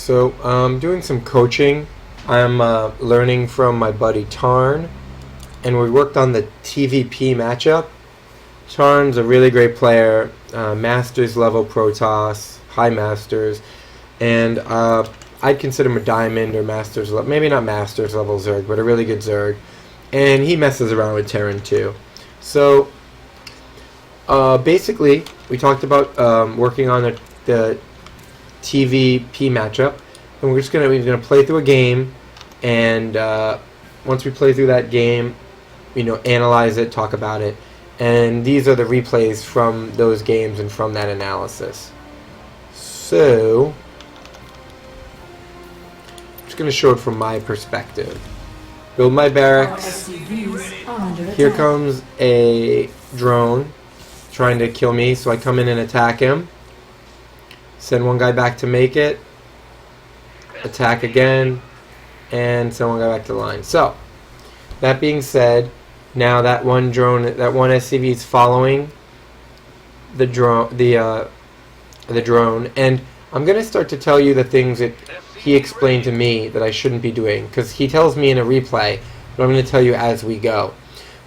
So I'm doing some coaching. I'm learning from my buddy Tarn, and we worked on the TvP matchup. Tarn's a really great player, Masters level Protoss, high Masters, and I'd consider him a Diamond or Masters level, maybe not Masters level Zerg, but a really good Zerg. And he messes around with Tarn too. So basically, we talked about working on the TvP matchup, and we're gonna play through a game, and once we play through that game, analyze it, talk about it, and these are the replays from those games and from that analysis. So I'm just gonna show it from my perspective. Build my barracks. Here comes a drone trying to kill me, so I come in and attack him. Send one guy back to make it. Attack again. And send one guy back to the line. So, that being said, now that one drone, that one SCV is following the drone, the drone, and I'm gonna start to tell you the things that he explained to me that I shouldn't be doing, because he tells me in a replay, but I'm gonna tell you as we go.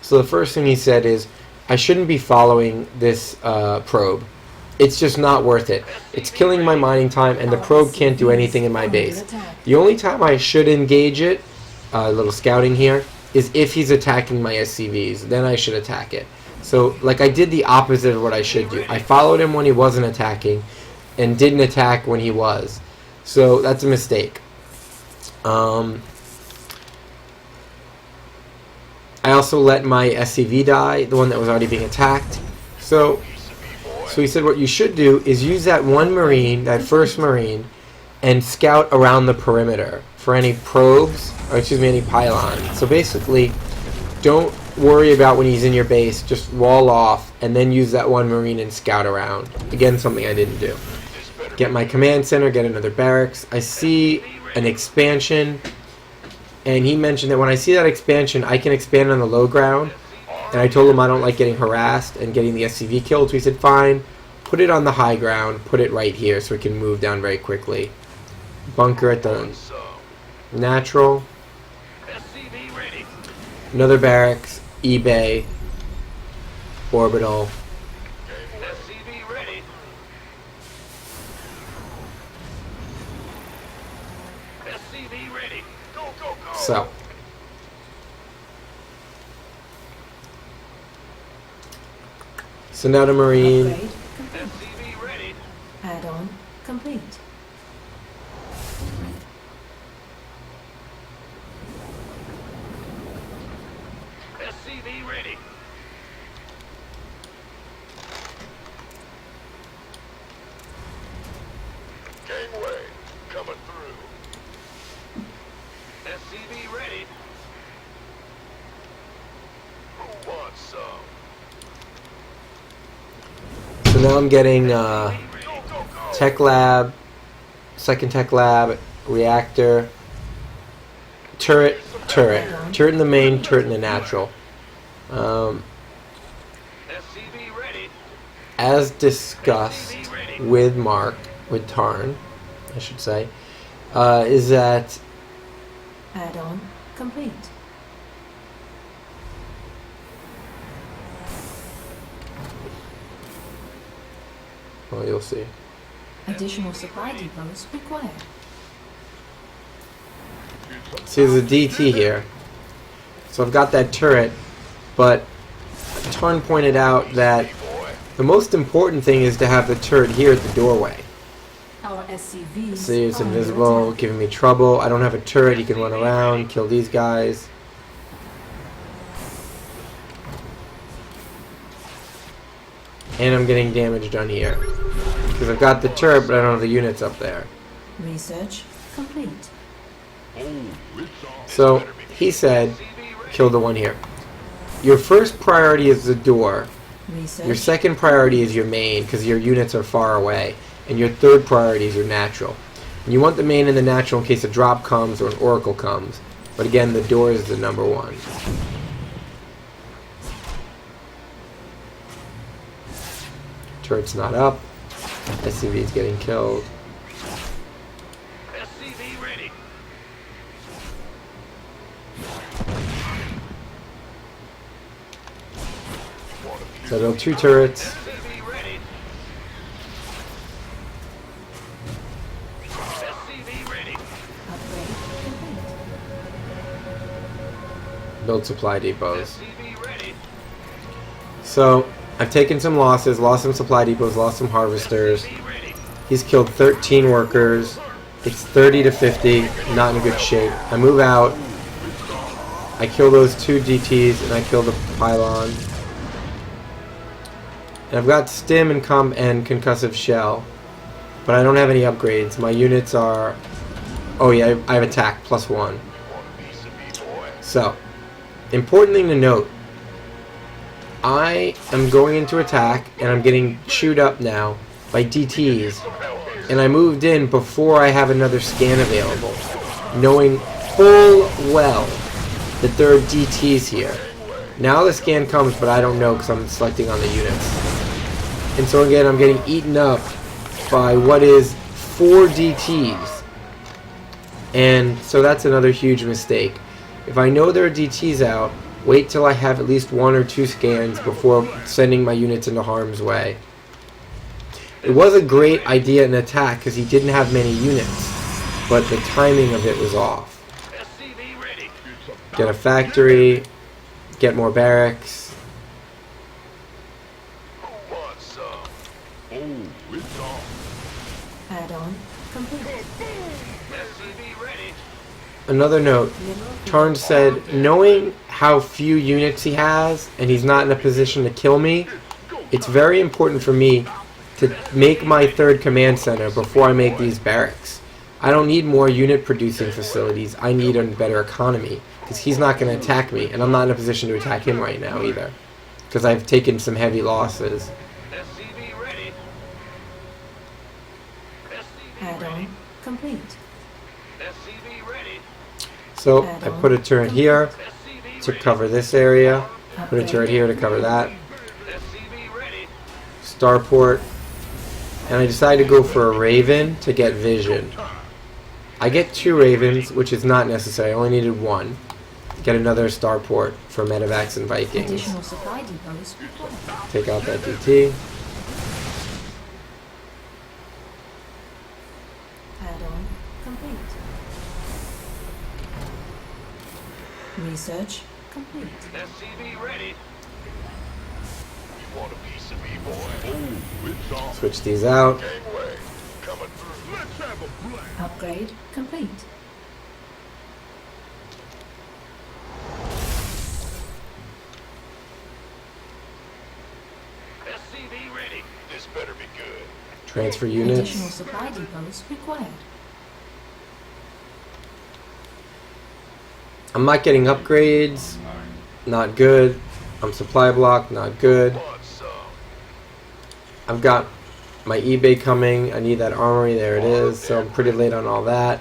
So the first thing he said is, I shouldn't be following this probe. It's just not worth it. It's killing my mining time, and the probe can't do anything in my base. The only time I should engage it, a little scouting here, is if he's attacking my SCVs. Then I should attack it. So, like, I did the opposite of what I should do. I followed him when he wasn't attacking, and didn't attack when he was. So, that's a mistake. I also let my SCV die, the one that was already being attacked. So he said what you should do is use that one Marine, that first Marine, and scout around the perimeter for any probes, or excuse me, any pylons. So basically, don't worry about when he's in your base, just wall off, and then use that one Marine and scout around. Again, something I didn't do. Get my command center, get another barracks. I see an expansion, and he mentioned that when I see that expansion, I can expand on the low ground. And I told him I don't like getting harassed and getting the SCV killed, so he said, fine, put it on the high ground, put it right here so it can move down very quickly. Bunker at the natural. Another barracks, eBay, orbital. So now the Marine. Add-on complete. SCV ready. Gangway coming through. SCV ready. Who wants some? So now I'm getting Tech Lab, second Tech Lab, reactor, turret in the main, turret in the natural. As discussed with Tarn, I should say, is that add-on complete. Well, you'll see. Additional supply depots required. See, there's a DT here. So I've got that turret, but Tarn pointed out that the most important thing is to have the turret here at the doorway. Our SCVs See, it's invisible, giving me trouble. I don't have a turret, he can run around, kill these guys. And I'm getting damage done here. Because I've got the turret, but I don't have the units up there. Research complete. So, he said, kill the one here. Your first priority is the door. Research. Your second priority is your main, because your units are far away. And your third priority is your natural. And you want the main and the natural in case a drop comes or an oracle comes. But again, the door is the number one. Turret's not up. SCV is getting killed. So I build 2 turrets. SCV ready. SCV ready. Upgrade complete. Build supply depots. SCV ready. So I've taken some losses, lost some supply depots, lost some harvesters. SCV ready. He's killed 13 workers. It's 30 to 50, not in good shape. I move out. I kill those 2 DTs and I kill the pylon. And I've got stim and concussive shell, but I don't have any upgrades. My units are... Oh yeah, I have attack +1. Want a piece of me, boy? So, important thing to note. I am going into attack and I'm getting chewed up now by DTs. And I moved in before I have another scan available, knowing full well that there are DTs here. Now the scan comes, but I don't know because I'm selecting on the units. And so again, I'm getting eaten up by what is 4 DTs. And so that's another huge mistake. If I know there are DTs out, wait till I have at least 1 or 2 scans before sending my units into harm's way. It was a great idea in attack because he didn't have many units, but the timing of it was off. SCV ready. Get a factory, get more barracks. Who wants some? Oh, it's on. Add-on complete. SCV ready. Another note, Mineral Tarn said, knowing how few units he has and he's not in a position to kill me, it's very important for me to make my 3rd command center before I make these barracks. I don't need more unit producing facilities. I need a better economy because he's not going to attack me and I'm not in a position to attack him right now either because I've taken some heavy losses. SCV ready. SCV Add-on ready. complete. SCV ready. So I put a turret here SCV to ready. cover this area, put a turret here to cover that, SCV ready. starport, and I decided to go for a Raven to get vision. I get 2 Ravens, which is not necessary. I only needed 1. Get another starport for medevacs and Vikings. Additional supply depots required. Take out that DT. Add-on complete. Research complete. SCV ready. You want a piece of me, boy? Oh, it's on. Switch these out. Gangway. Coming through. Let's have a blast. Upgrade complete. SCV ready. This better be good. Transfer Additional units. supply depots required. I'm not getting upgrades. Not good. I'm supply blocked. Not good. Want some? I've got my eBay coming. I need that armory. There it is. So I'm pretty late on all that.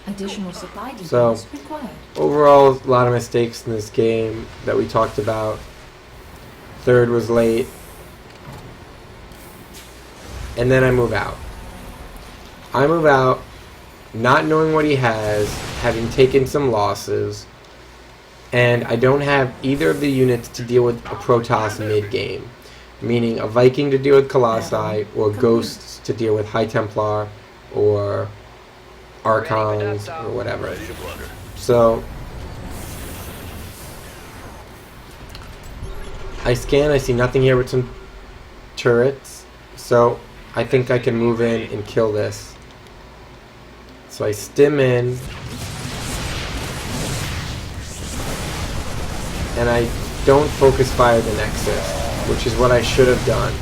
Additional supply depots So- required. Overall, a lot of mistakes in this game that we talked about. 3rd was late. And then I move out. I move out not knowing what he has, having taken some losses, and I don't have either of the units to deal with a Protoss mid-game. Meaning a Viking to deal with Colossi, or Ghosts to deal with High Templar, or Archons, or whatever. Ready to blunder. So I scan, I see nothing here but some turrets. So I think I can move in and kill this. So I stim in. And I don't focus fire the Nexus, which is what I should have done.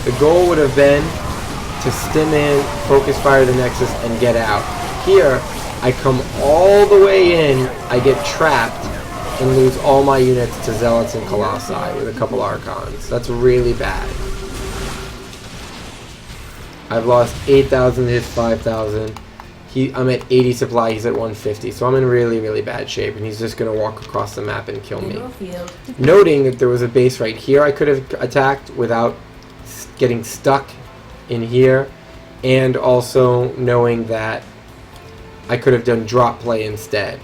The goal would have been to stim in, focus fire the Nexus, and get out. Here, I come all the way in, I get trapped, and lose all my units to Zealots and Colossi with a couple Archons. That's really bad. I've lost 8,000 to his 5,000. I'm at 80 supply, he's at 150, so I'm in really, really bad shape, and he's just going to walk across the map and kill me. Mineral field deployed. Noting that there was a base right here I could have attacked without getting stuck in here, and also knowing that I could have done drop play instead.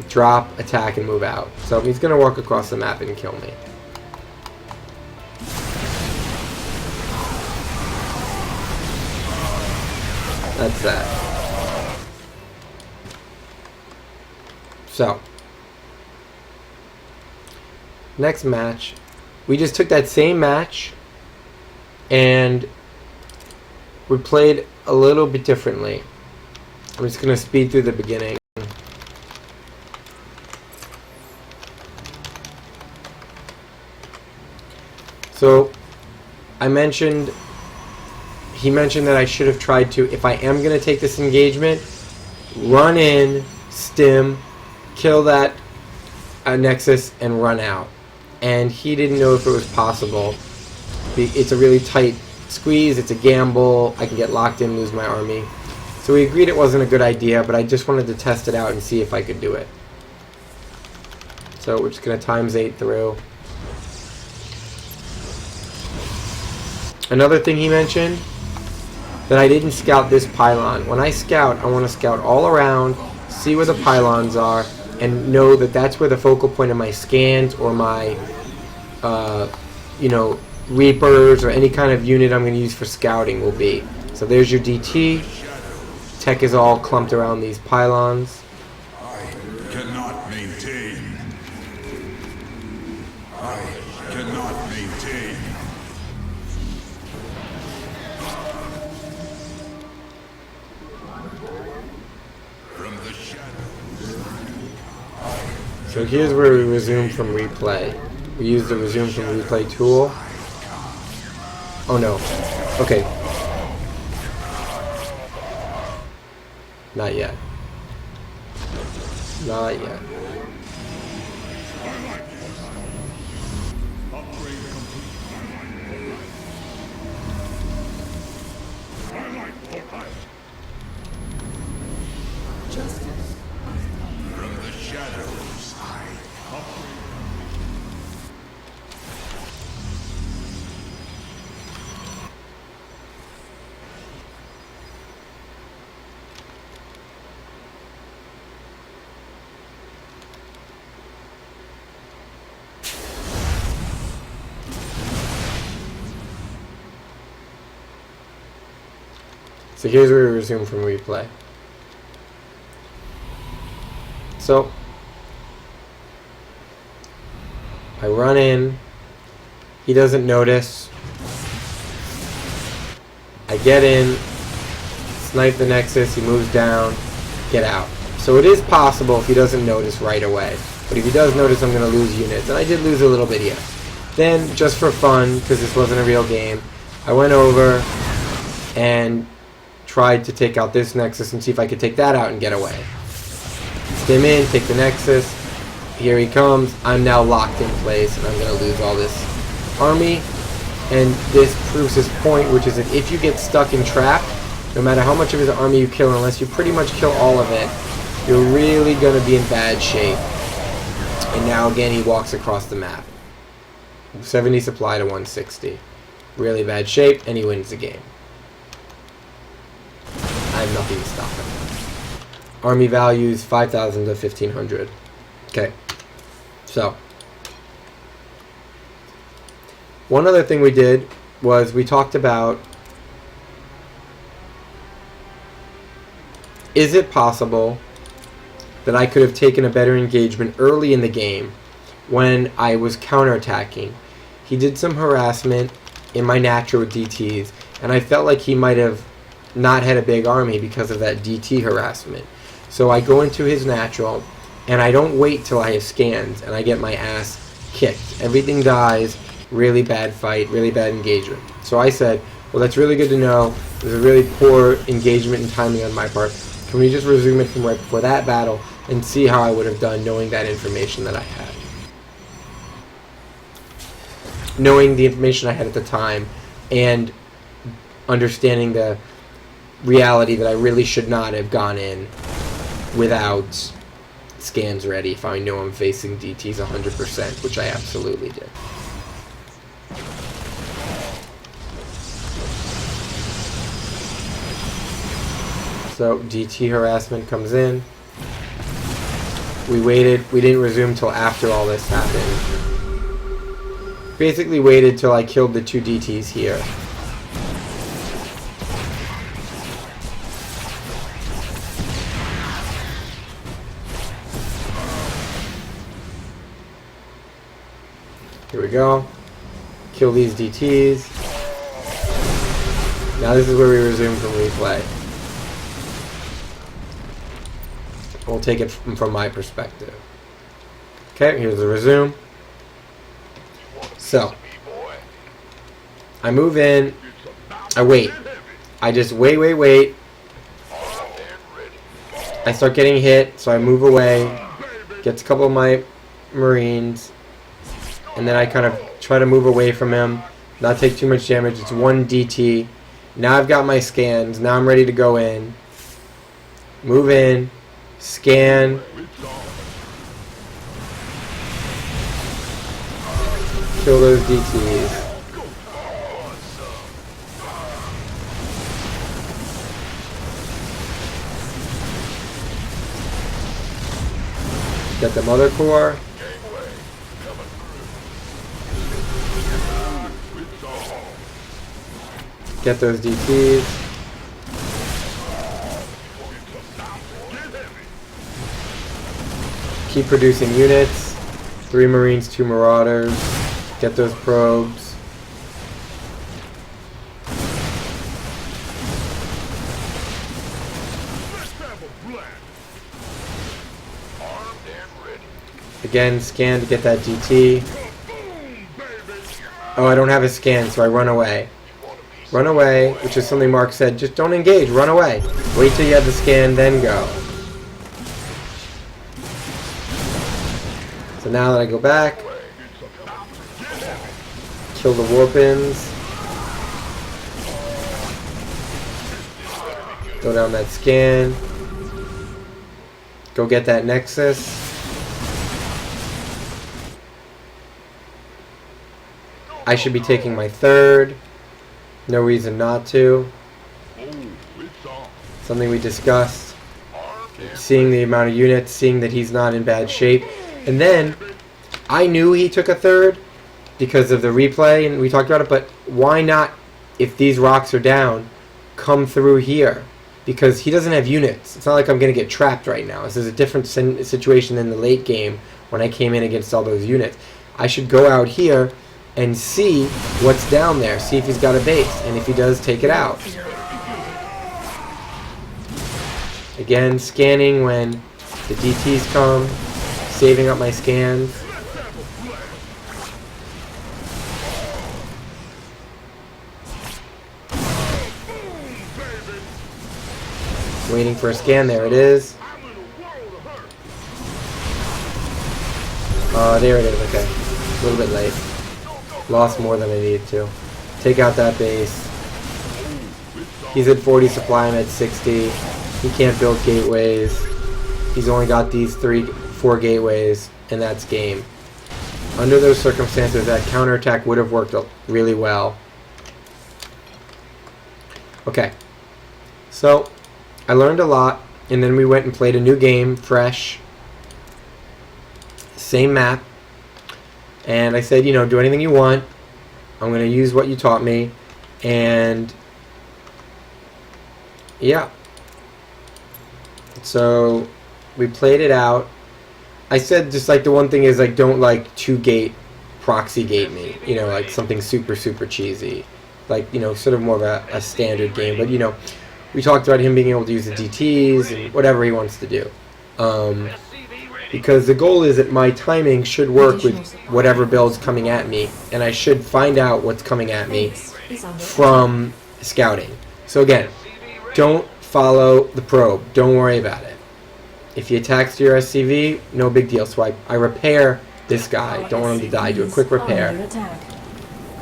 Drop, attack, and move out. So he's going to walk across the map and kill me. That's that. So, next match, we just took that same match and we played a little bit differently. I'm just going to speed through the beginning. So, he mentioned that I should have tried to, if I am going to take this engagement, run in, stim, kill that Nexus, and run out. And he didn't know if it was possible. It's a really tight squeeze, it's a gamble, I can get locked in, lose my army. So we agreed it wasn't a good idea, but I just wanted to test it out and see if I could do it. So we're just going to ×8 through. Another thing he mentioned, that I didn't scout this pylon. When I scout, I want to scout all around, see where the pylons are, and know that that's where the focal point of my scans or my, Reapers or any kind of unit I'm going to use for scouting will be. So there's your DT. Tech is all clumped around these pylons. I cannot maintain. I cannot maintain. From the shadows. So here's where we resume from replay. We use the resume from replay tool. Oh no. Okay. Not yet. Not yet. From the shadows. So here's where we resume from replay. So I run in, he doesn't notice, I get in, snipe the Nexus, he moves down, get out. So it is possible if he doesn't notice right away, but if he does notice, I'm going to lose units, and I did lose a little bit here. Then, just for fun, because this wasn't a real game, I went over and tried to take out this Nexus and see if I could take that out and get away. Stim in, take the Nexus, here he comes, I'm now locked in place and I'm going to lose all this army, and this proves his point, which is that if you get stuck and trapped, no matter how much of his army you kill, unless you pretty much kill all of it, you're really going to be in bad shape. And now again he walks across the map. 70 supply to 160. Really bad shape, and he wins the game. I have nothing to stop him. Army values 5,000 to 1,500. Okay. So, one other thing we did was we talked about, is it possible that I could have taken a better engagement early in the game when I was counterattacking? He did some harassment in my natural with DTs, and I felt like he might have not had a big army because of that DT harassment. So I go into his natural, and I don't wait till I have scans, and I get my ass kicked. Everything dies, really bad fight, really bad engagement. So I said, well, that's really good to know. There's a really poor engagement and timing on my part. Can we just resume it from right before that battle and see how I would have done knowing that information that I had? Knowing the information I had at the time and understanding the reality that I really should not have gone in without scans ready if I know I'm facing DTs 100%, which I absolutely did. So DT harassment comes in. We waited. We didn't resume till after all this happened. Basically waited till I killed the 2 DTs here. Here we go. Kill these DTs. Now this is where we resume from replay. We'll take it from my perspective. Okay, here's the resume. So, I move in. I wait. I just wait. I start getting hit, so I move away. Gets a couple of my Marines. And then I kind of try to move away from him. Not take too much damage. It's 1 DT. Now I've got my scans. Now I'm ready to go in. Move in. Scan. Kill those DTs. Get the mother core. Get those DTs. Keep producing units. 3 Marines, 2 Marauders. Get those probes. Again, scan to get that DT. Oh, I don't have a scan, so I run away. Run away, which is something Mark said. Just don't engage. Run away. Wait till you have the scan, then go. So now that I go back, kill the Warpins. Go down that scan. Go get that Nexus. I should be taking my 3rd. No reason not to. Something we discussed. Seeing the amount of units, seeing that he's not in bad shape. And then, I knew he took a 3rd because of the replay, and we talked about it, but why not, if these rocks are down, come through here? Because he doesn't have units. It's not like I'm going to get trapped right now. This is a different situation than the late game when I came in against all those units. I should go out here and see what's down there. See if he's got a base. And if he does, take it out. Again, scanning when the DTs come. Saving up my scans. Waiting for a scan. There it is. There it is. Okay. A little bit late. Lost more than I needed to. Take out that base. He's at 40 supply. I'm at 60. He can't build gateways. He's only got these 4 gateways, and that's game. Under those circumstances, that counterattack would have worked really well. Okay. So, I learned a lot, and then we went and played a new game, fresh. Same map. And I said, you know, do anything you want. I'm going to use what you taught me. And yeah. So we played it out. I said just like the one thing is like don't like 2-gate proxy gate me. You know, like something super cheesy. Like, you know, sort of more of a standard game. But, you know, we talked about him being able to use the DTs and whatever he wants to do. Because the goal is that my timing should work with whatever build's coming at me, and I should find out what's coming at me from scouting. So again, don't follow the probe. Don't worry about it. If he attacks your SCV, no big deal. So I repair this guy. Don't want him to die. Do a quick repair.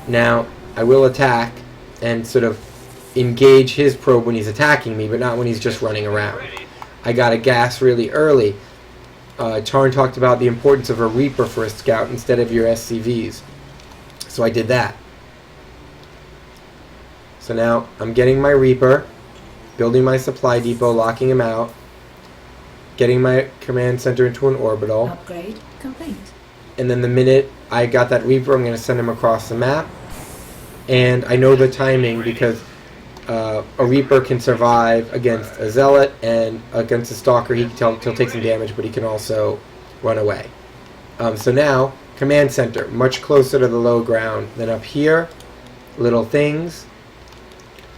Now, I will attack and sort of engage his probe when he's attacking me, but not when he's just running around. I got a gas really early. Tarn talked about the importance of a Reaper for a scout instead of your SCVs. So I did that. So now I'm getting my Reaper, building my supply depot, locking him out, getting my command center into an orbital. Upgrade complete. And then the minute I got that Reaper, I'm going to send him across the map. And I know the timing because a Reaper can survive against a Zealot, and against a Stalker he'll take some damage, but he can also run away. So now, Command center, much closer to the low ground than up here. Little things.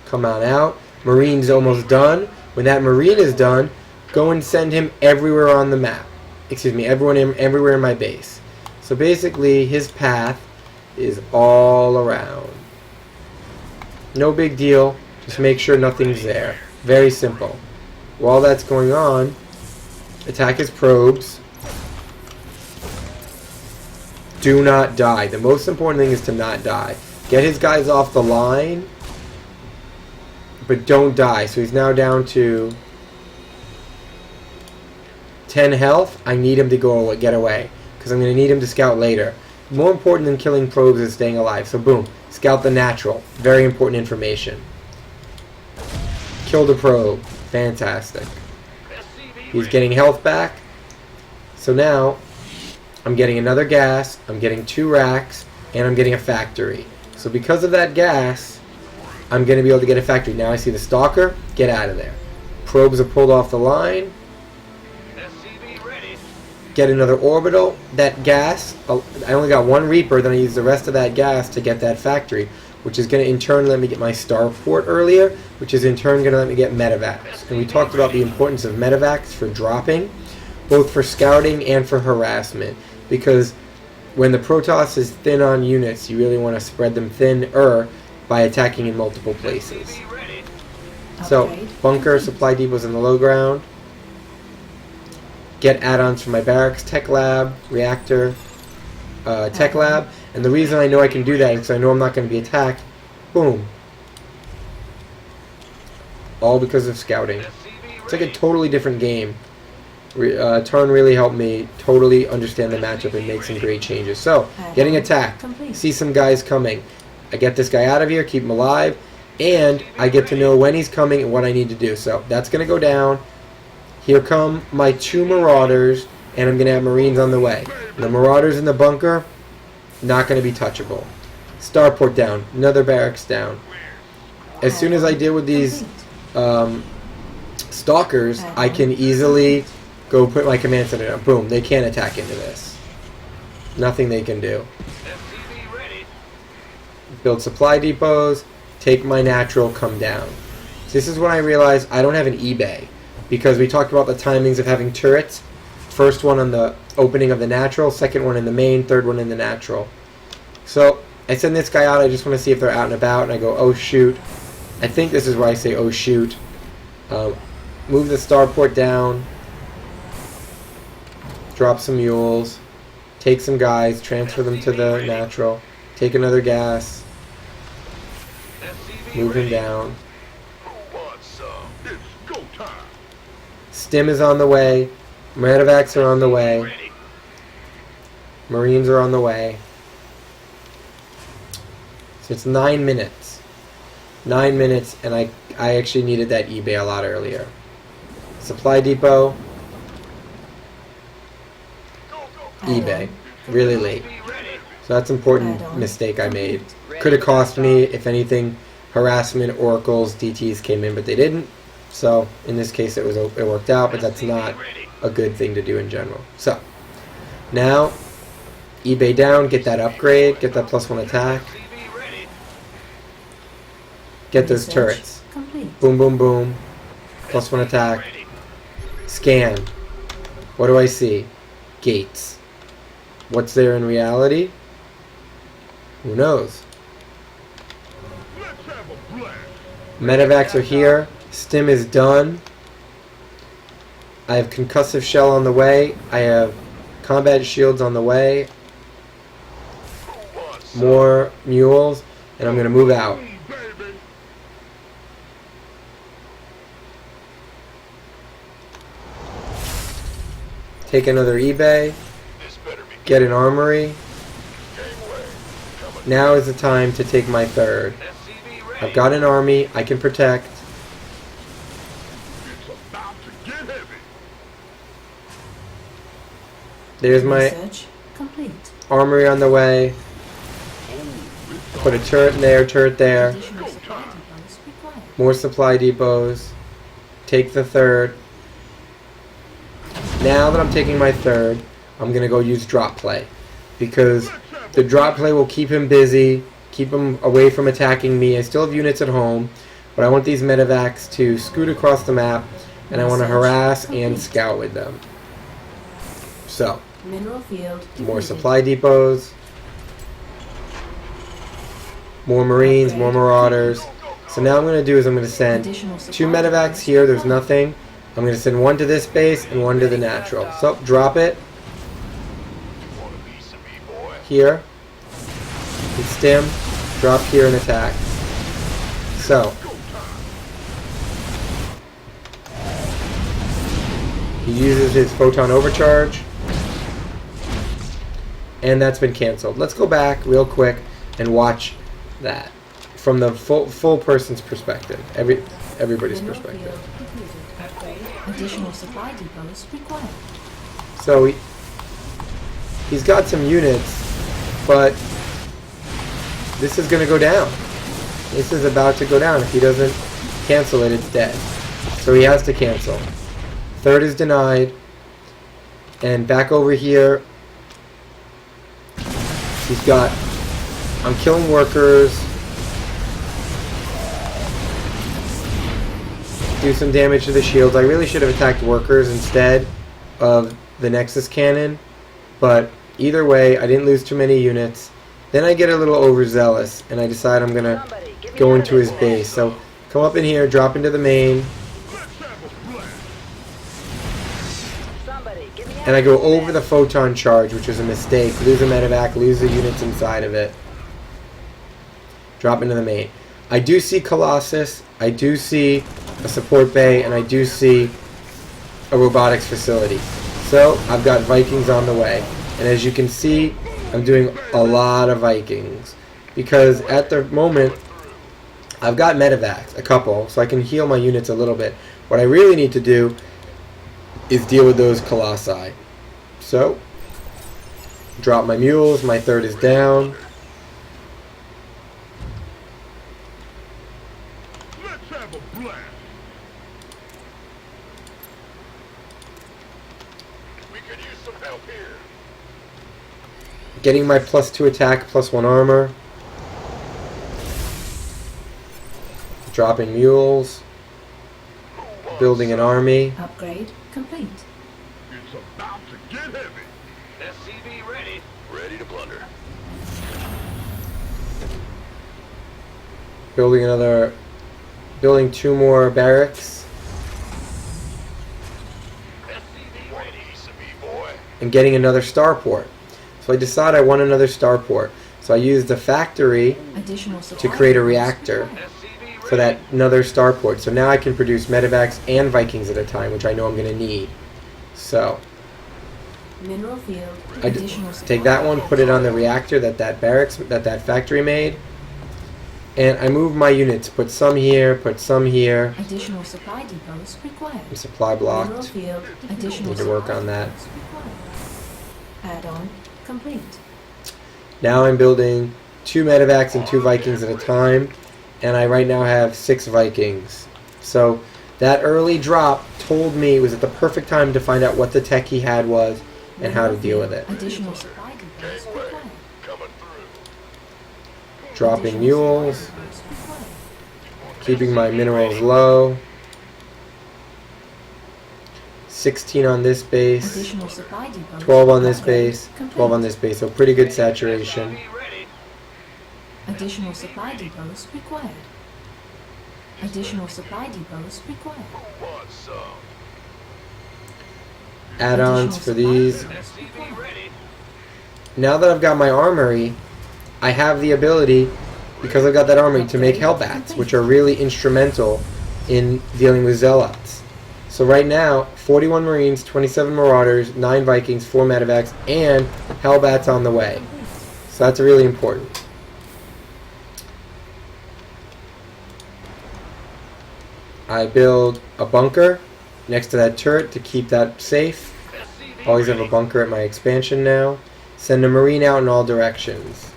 Come on out. Marine's almost done. When that Marine is done, go and send him everywhere on the map. Excuse me, everywhere in my base. So basically, his path is all around. No big deal. Just make sure nothing's there. Very simple. While that's going on, attack his probes. Do not die. The most important thing is to not die. Get his guys off the line, but don't die. So he's now down to 10 health. I need him to get away, because I'm going to need him to scout later. More important than killing probes is staying alive. So boom, scout the natural. Very important information. Kill the probe. Fantastic. He's getting health back. So now I'm getting another gas, I'm getting 2 racks, and I'm getting a factory. So because of that gas, I'm going to be able to get a factory. Now I see the stalker. Get out of there. Probes are pulled off the line. Get another orbital. That gas, I only got 1 Reaper, then I used the rest of that gas to get that factory, which is going to in turn let me get my starport earlier, which is in turn going to let me get medevacs. And we talked about the importance of medevacs for dropping, both for scouting and for harassment, because when the Protoss is thin on units, you really want to spread them thinner by attacking in multiple places. So, bunker, supply depots in the low ground. Get add-ons for my barracks, tech lab, reactor, tech lab. And the reason I know I can do that is because I know I'm not going to be attacked. Boom. All because of scouting. It's like a totally different game. Tarn really helped me totally understand the matchup and make some great changes. So, getting attacked. See some guys coming. I get this guy out of here, keep him alive, and I get to know when he's coming and what I need to do. So, that's going to go down. Here come my 2 Marauders, and I'm going to have Marines on the way. The Marauders in the bunker, not going to be touchable. Starport down. Another barracks down. As soon as I deal with these stalkers, I can easily go put my command center down. Boom. They can't attack into this. Nothing they can do. Build supply depots. Take my natural. Come down. So this is when I realized I don't have an eBay, because we talked about the timings of having turrets. First one on the opening of the natural, second one in the main, third one in the natural. So I send this guy out. I just want to see if they're out and about, and I go, oh shoot. I think this is where I say, oh shoot. Move the starport down. Drop some mules. Take some guys. Transfer them to the natural. Take another gas. Move him down. Stim is on the way. Medevacs are on the way. Marines are on the way. So it's 9 minutes. 9 minutes, and I actually needed that eBay a lot earlier. Supply depot. eBay. Really late. So that's an important mistake I made. Could have cost me, if anything, harassment, oracles, DTs came in, but they didn't. So in this case it worked out, but that's not a good thing to do in general. So now eBay down, get that upgrade, get that +1 attack. Get those turrets. Boom, boom, boom. +1 attack. Scan. What do I see? Gates. What's there in reality? Who knows? Medevacs are here. Stim is done. I have concussive shell on the way. I have combat shields on the way. More mules. And I'm going to move out. Take another eBay. Get an armory. Now is the time to take my third. I've got an army. I can protect. There's my armory on the way. Put a turret in there, turret there. More supply depots. Take the third. Now that I'm taking my third, I'm going to go use drop play. because the drop play will keep him busy, keep him away from attacking me. I still have units at home, but I want these medevacs to scoot across the map, and I want to harass and scout with them. So, Mineral field more depleted. supply depots, more Marines, more Marauders. So now what I'm going to do is I'm going to send Additional 2 supply medevacs depots here, there's required. nothing. I'm going to send one to this base and one to the natural. So, drop it Want a piece of me, boy? here. And stim, drop here and attack. So, he uses his photon overcharge, and that's been canceled. Let's go back real quick and watch that from the full person's perspective, everybody's Mineral perspective. field depleted. Upgrade. Additional supply depots required. So he's got some units, but this is going to go down. This is about to go down. If he doesn't cancel it, it's dead. So he has to cancel. Third is denied. And back over here, he's got, I'm killing workers. Do some damage to the shields. I really should have attacked workers instead of the Nexus cannon. But either way, I didn't lose too many units. Then I get a little overzealous, and I decide I'm going to go into his base. So come up in here, drop into the main. And I go over the photon charge, which was a mistake. Lose a medevac, lose the units inside of it. Drop into the main. I do see Colossus, I do see a support bay, and I do see a robotics facility. So I've got Vikings on the way. And as you can see, I'm doing a lot of Vikings. Because at the moment, I've got medevacs, a couple, so I can heal my units a little bit. What I really need to do is deal with those Colossi. So, drop my mules, my third is down. Let's have a blast. We could use some help here. Getting my +2 attack, +1 armor. Dropping mules. Building an army. Upgrade complete. It's about to get heavy. SCV ready. Ready to plunder. Building 2 more barracks. SCV ready. Piece of me, boy. And getting another starport. So I decide I want another starport. So I use the factory Additional supply to create a depots reactor required. SCV ready. for that another starport. So now I can produce medevacs and Vikings at a time, which I know I'm going to need. So Mineral field. I Additional take that one, put it on the reactor that that factory made, and I move my units. Put some here, put some here. Additional supply depots required. I'm supply Mineral blocked. field. Additional Need to work supply on that. depots required. Add-on complete. Now I'm building 2 medevacs and 2 Vikings at a time, and I right now have 6 Vikings. So that early drop told me it was at the perfect time to find out what the tech he had was and how to deal with it. Additional supply depots required. Coming through. Dropping Additional mules, supply depots required. keeping my minerals low. 16 on this base, Additional supply depots. 12 on this Upgrade base, complete. 12 on this base. So pretty good saturation. SCV ready. Additional supply depots required. Additional supply depots required. Who wants some? Add-ons for these. SCV ready. Now that I've got my armory, I have the ability, because I've got that armory, to make Hellbats, which are really instrumental in dealing with Zealots. So right now, 41 Marines, 27 Marauders, 9 Vikings, 4 medevacs, and Hellbats on the way. So that's really important. I build a bunker next to that turret to keep that safe. SCV Always have ready. a bunker at my expansion now. Send a Marine out in all directions.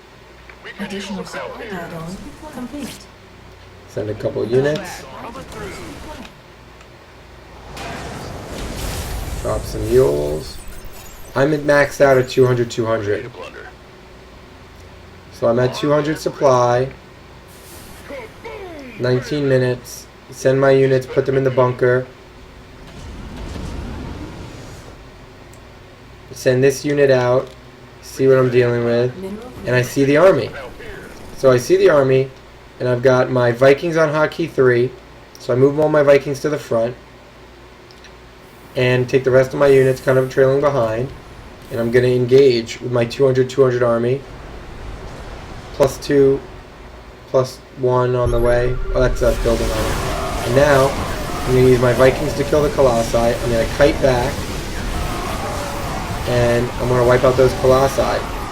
We could use Additional some help supply here. add-on complete. Send a couple units. Supply depots required. Drop some mules. I'm at maxed out at 200, Ready 200. to plunder. So I'm at 200 supply. 19 minutes. Send my units, put them in the bunker. Send this unit out. See what I'm dealing with. And I see the army. So I see the army, and I've got my Vikings on hotkey 3. So I move all my Vikings to the front. And take the rest of my units kind of trailing behind. And I'm going to engage with my 200 army. +2, +1 on the way. Oh, that's a building army. And now, I'm going to use my Vikings to kill the Colossi. I'm going to kite back. And I'm going to wipe out those Colossi.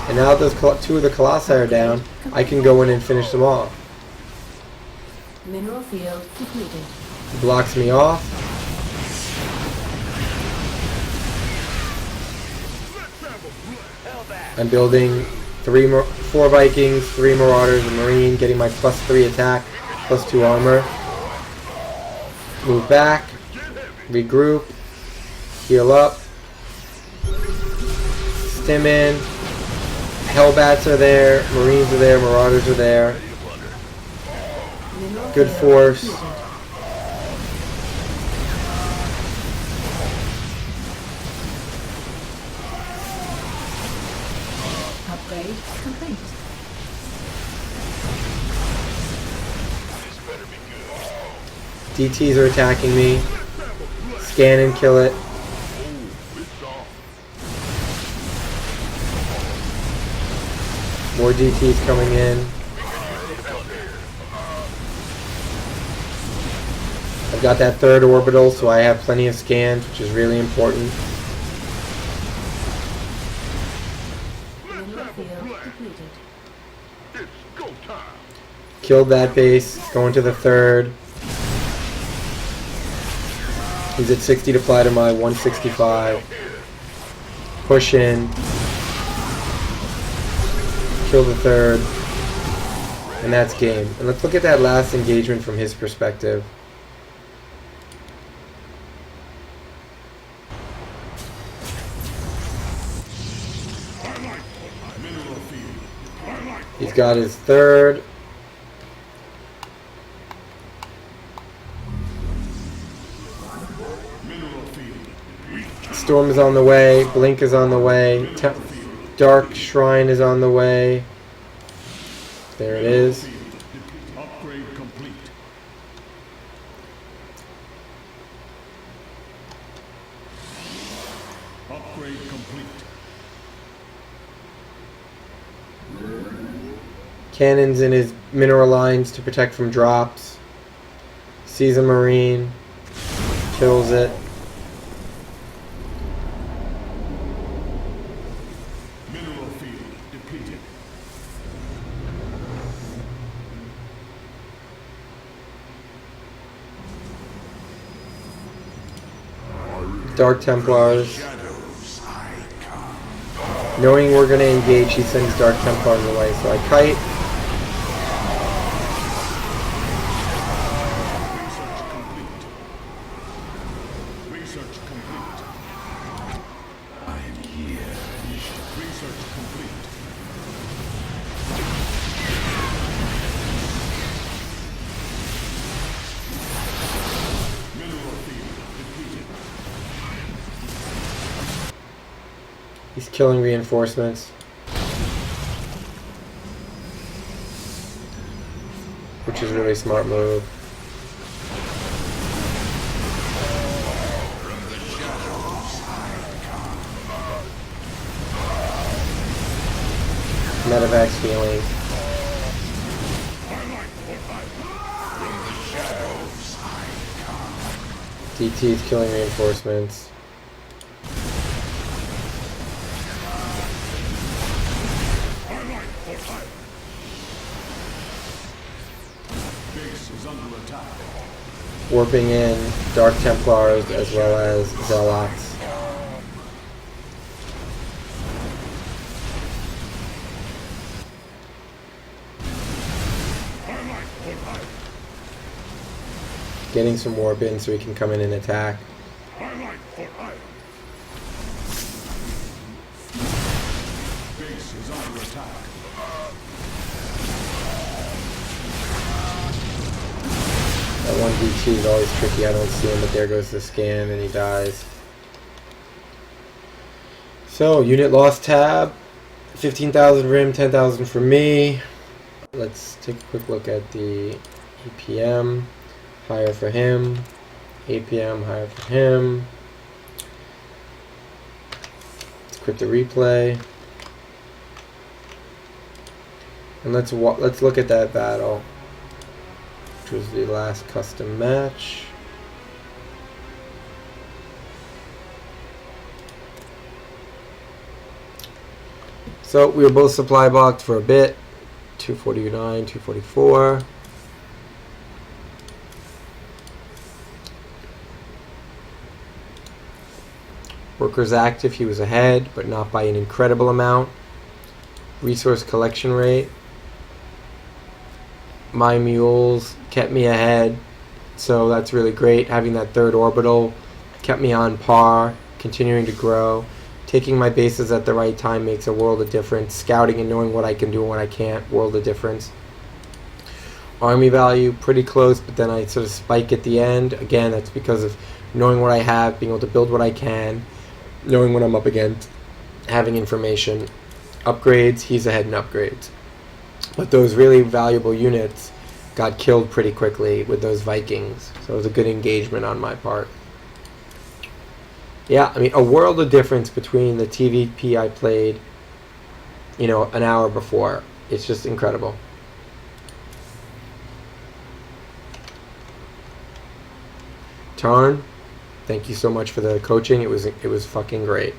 And now that those 2 of the Colossi are down, I can go in and finish them off. Mineral field completed. He blocks me off. I'm building 4 Vikings, 3 Marauders, a Marine, getting my +3 attack, +2 armor. Move back, regroup, heal up, stim in. Hellbats are there, Marines are there, Marauders are there. Good force. Upgrade complete. DTs are attacking me. Scan and kill it. More DTs coming in. I've got that 3rd orbital, so I have plenty of scans, which is really important. Mineral field completed. It's go time. Killed that base. Going to the 3rd. He's at 60 to fly to my 165. Push in. Kill the 3rd. And that's game. And let's look at that last engagement from his perspective. He's got his 3rd. Storm is on the way. Blink is on the way. Dark Shrine is on the way. There it is. Upgrade complete. Upgrade complete. Cannons in his mineral lines to protect from drops. Sees a Marine. Kills it. Mineral field depleted. Dark Templars. Knowing we're going to engage, he sends Dark Templars away. So I kite. Research complete. I am here. Research complete. Mineral field depleted. He's killing reinforcements. Which is a really smart move. Medevac's healing. DT is killing reinforcements. Base is under attack. Warping in Dark Templars as well as Zealots. Getting some warp in so he can come in and attack. Base is under attack. That 1d2 is always tricky. I don't see him, but there goes the scan, and he dies. So, unit loss tab. 15,000 for him, 10,000 for me. Let's take a quick look at the EPM. Higher for him. APM, higher for him. Let's quit the replay. And let's look at that battle, which was the last custom match. So we were both supply blocked for a bit. 249, 244. Workers active, he was ahead, but not by an incredible amount. Resource collection rate. My mules kept me ahead, so that's really great. Having that third orbital kept me on par, continuing to grow. Taking my bases at the right time makes a world of difference. Scouting and knowing what I can do and what I can't, world of difference. Army value, pretty close, but then I sort of spike at the end. Again, that's because of knowing what I have, being able to build what I can, knowing what I'm up against, having information. Upgrades, he's ahead in upgrades. But those really valuable units got killed pretty quickly with those Vikings. So it was a good engagement on my part. Yeah, I mean, a world of difference between the TvP I played, you know, an hour before. It's just incredible. Tarn, thank you so much for the coaching. It was fucking great.